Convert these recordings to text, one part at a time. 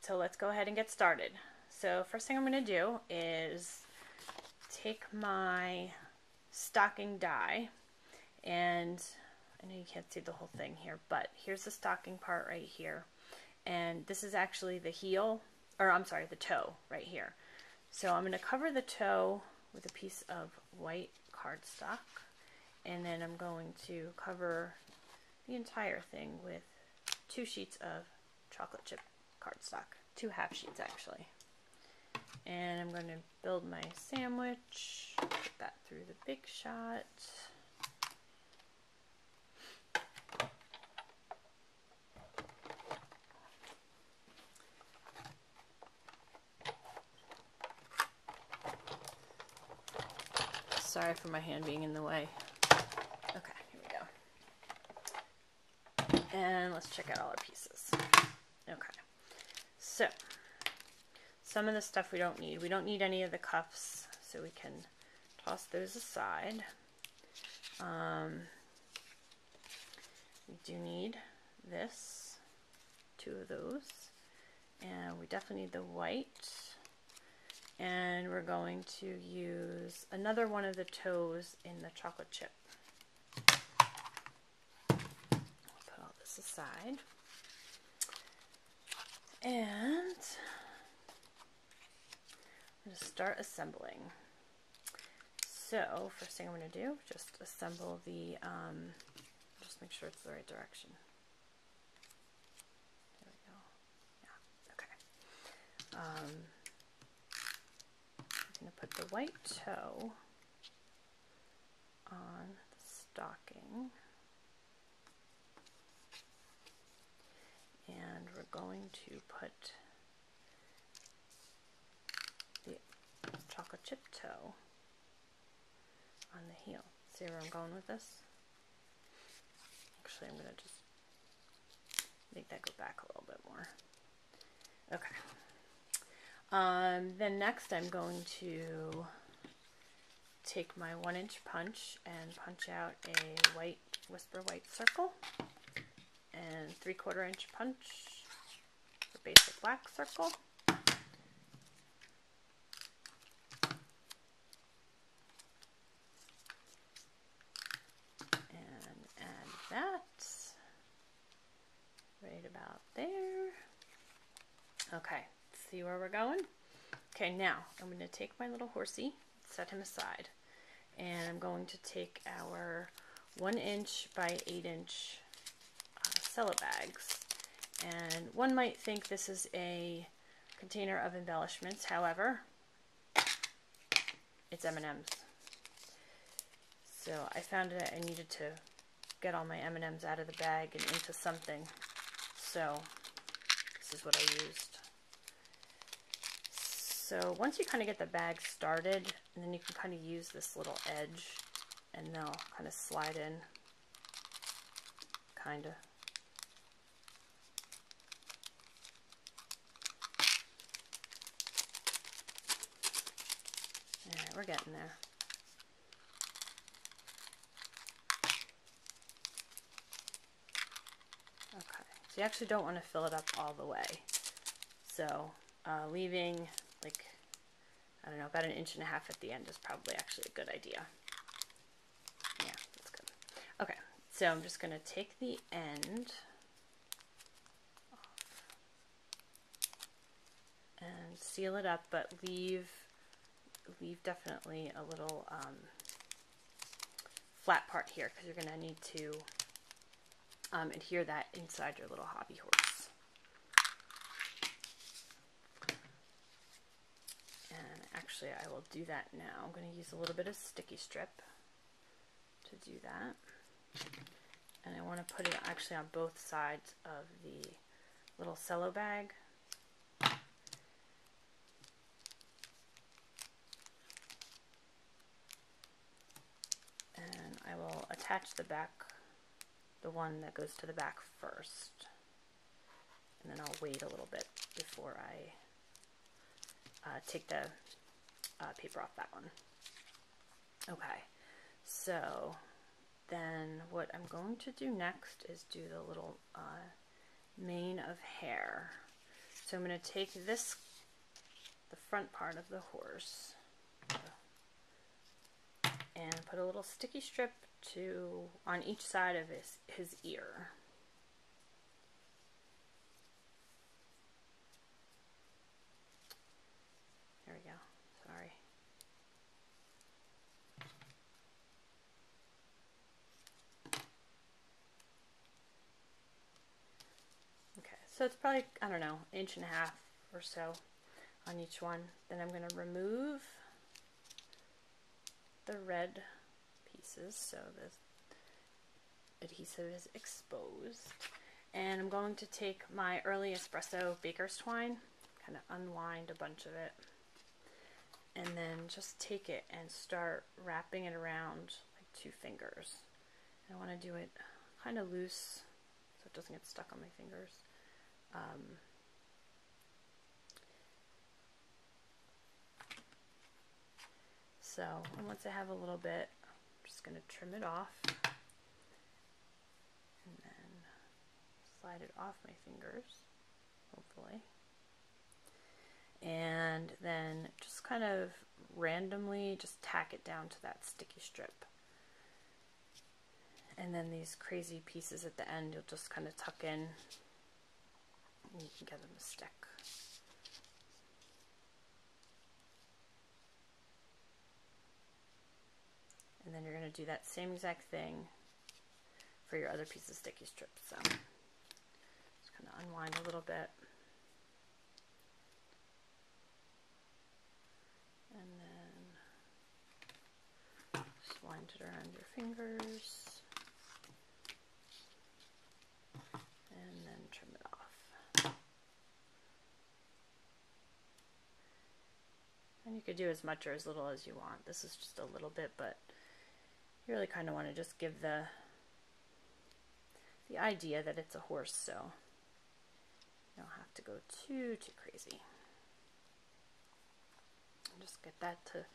so let's go ahead and get started. So first thing I'm going to do is take my stocking die, and I know you can't see the whole thing here, but here's the stocking part right here. And this is actually the heel, or I'm sorry, the toe right here. So I'm going to cover the toe with a piece of white cardstock, and then I'm going to cover the entire thing with 2 sheets of chocolate chip cardstock, 2 half sheets actually. And I'm going to build my sandwich, put that through the Big Shot. Sorry for my hand being in the way. Okay, here we go. And let's check out all our pieces. Okay, so some of the stuff we don't need. We don't need any of the cuffs, so we can toss those aside. We do need this, 2 of those, and we definitely need the white. And we're going to use another one of the toes in the chocolate chip. Put all this aside. And I'm going to start assembling. So first thing I'm going to do, just assemble the, just make sure it's the right direction. There we go. Yeah, okay. I'm going to put the white toe on the stocking, and we're going to put the chocolate chip toe on the heel. See where I'm going with this? Actually, I'm going to just make that go back a little bit more. Okay. Then next I'm going to take my 1-inch punch and punch out a white Whisper White circle, and 3/4 inch punch for basic black circle. And add that right about there. Okay. See where we're going? Okay, now I'm going to take my little horsey, set him aside, and I'm going to take our 1-inch by 8-inch cello bags. And one might think this is a container of embellishments, however, it's M&Ms. So I found that I needed to get all my M&Ms out of the bag and into something, so this is what I used. So once you kind of get the bag started, and then you can kind of use this little edge, and they'll kind of slide in, kind of. Alright, we're getting there. Okay, so you actually don't want to fill it up all the way. So leaving like, I don't know, about 1.5 inches at the end is probably actually a good idea. Yeah, that's good. Okay, so I'm just going to take the end off and seal it up, but leave definitely a little flat part here, because you're going to need to adhere that inside your little hobby horse. Actually, I will do that now. I'm going to use a little bit of sticky strip to do that. And I want to put it actually on both sides of the little cello bag. And I will attach the back, the one that goes to the back first. And then I'll wait a little bit before I take the paper off that one. Okay, so then what I'm going to do next is do the little mane of hair. So I'm going to take this, the front part of the horse, and put a little sticky strip on each side of his ear. There we go. Sorry. Okay, so it's probably, I don't know, 1.5 inches or so on each one. Then I'm going to remove the red pieces so the adhesive is exposed. And I'm going to take my early espresso baker's twine, kind of unwind a bunch of it, and then just take it and start wrapping it around like 2 fingers. And I want to do it kind of loose so it doesn't get stuck on my fingers. So once I have a little bit, I'm just going to trim it off and then slide it off my fingers, hopefully. And then just kind of randomly just tack it down to that sticky strip. And then these crazy pieces at the end, you'll just kind of tuck in and you can get them to stick. And then you're going to do that same exact thing for your other piece of sticky strip. So just kind of unwind a little bit. And then just wind it around your fingers. And then trim it off. And you could do as much or as little as you want. This is just a little bit, but you really kind of want to just give the idea that it's a horse, so you don't have to go too crazy. And just get that to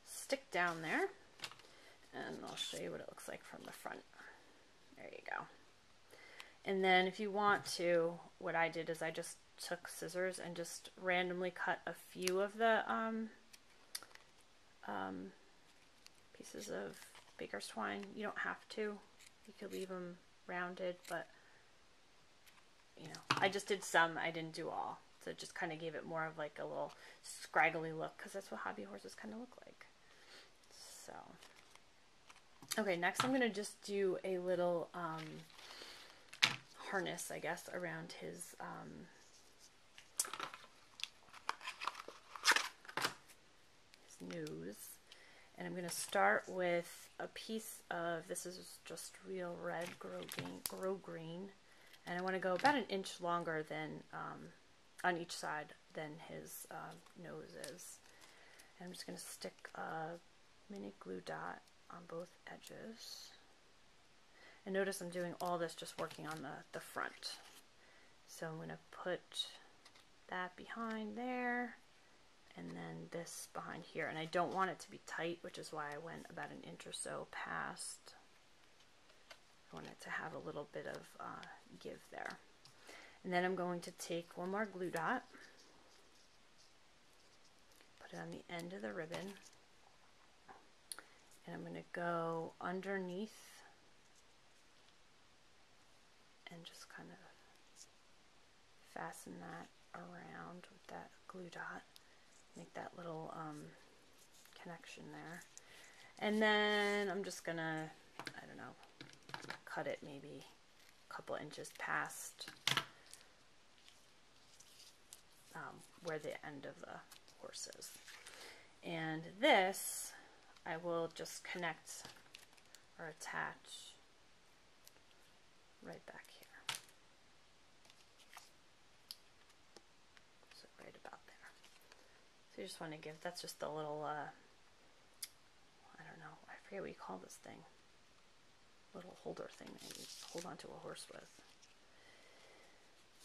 stick down there, and I'll show you what it looks like from the front. There you go. And then if you want to, what I did is I just took scissors and just randomly cut a few of the pieces of baker's twine. You don't have to. You could leave them rounded, but you know, I just did some. I didn't do all. So it just kind of gave it more of like a little scraggly look, because that's what hobby horses kind of look like. So, okay, next I'm going to just do a little harness, I guess, around his nose. And I'm going to start with a piece of, this is just real red grosgrain, and I want to go about 1 inch longer than on each side than his nose is. And I'm just going to stick a mini glue dot on both edges. And notice I'm doing all this just working on the front. So I'm going to put that behind there, and then this behind here. And I don't want it to be tight, which is why I went about 1 inch or so past. I want it to have a little bit of give there. And then I'm going to take one more glue dot, put it on the end of the ribbon, and I'm going to go underneath and just kind of fasten that around with that glue dot. Make that little connection there. And then I'm just going to, I don't know, cut it maybe a couple inches past where the end of the horse is. And this I will just connect or attach right back here. So right about there. So you just want to give, that's just a little, I don't know, I forget what you call this thing. Little holder thing that you hold onto a horse with.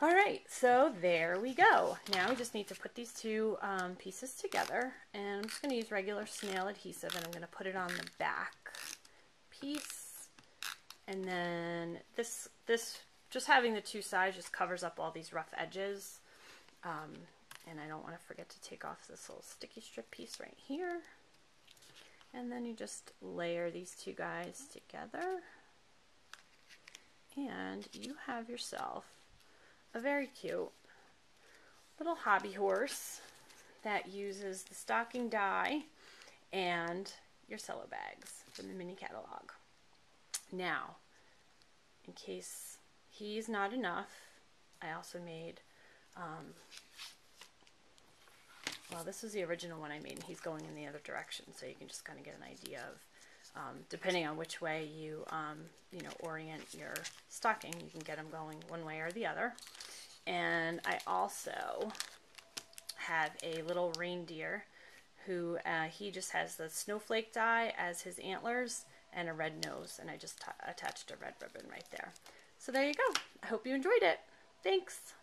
Alright, so there we go. Now we just need to put these two pieces together, and I'm just going to use regular snail adhesive, and I'm going to put it on the back piece. And then this just having the two sides just covers up all these rough edges. And I don't want to forget to take off this little sticky strip piece right here. And then you just layer these two guys together. And you have yourself a very cute little hobby horse that uses the stocking die and your cello bags from the mini catalog. Now, in case he's not enough, I also made, well, this was the original one I made, and he's going in the other direction, so you can just kind of get an idea of, depending on which way you, you know, orient your stocking, you can get them going one way or the other. And I also have a little reindeer who, he just has the snowflake die as his antlers and a red nose, and I just attached a red ribbon right there. So there you go. I hope you enjoyed it. Thanks.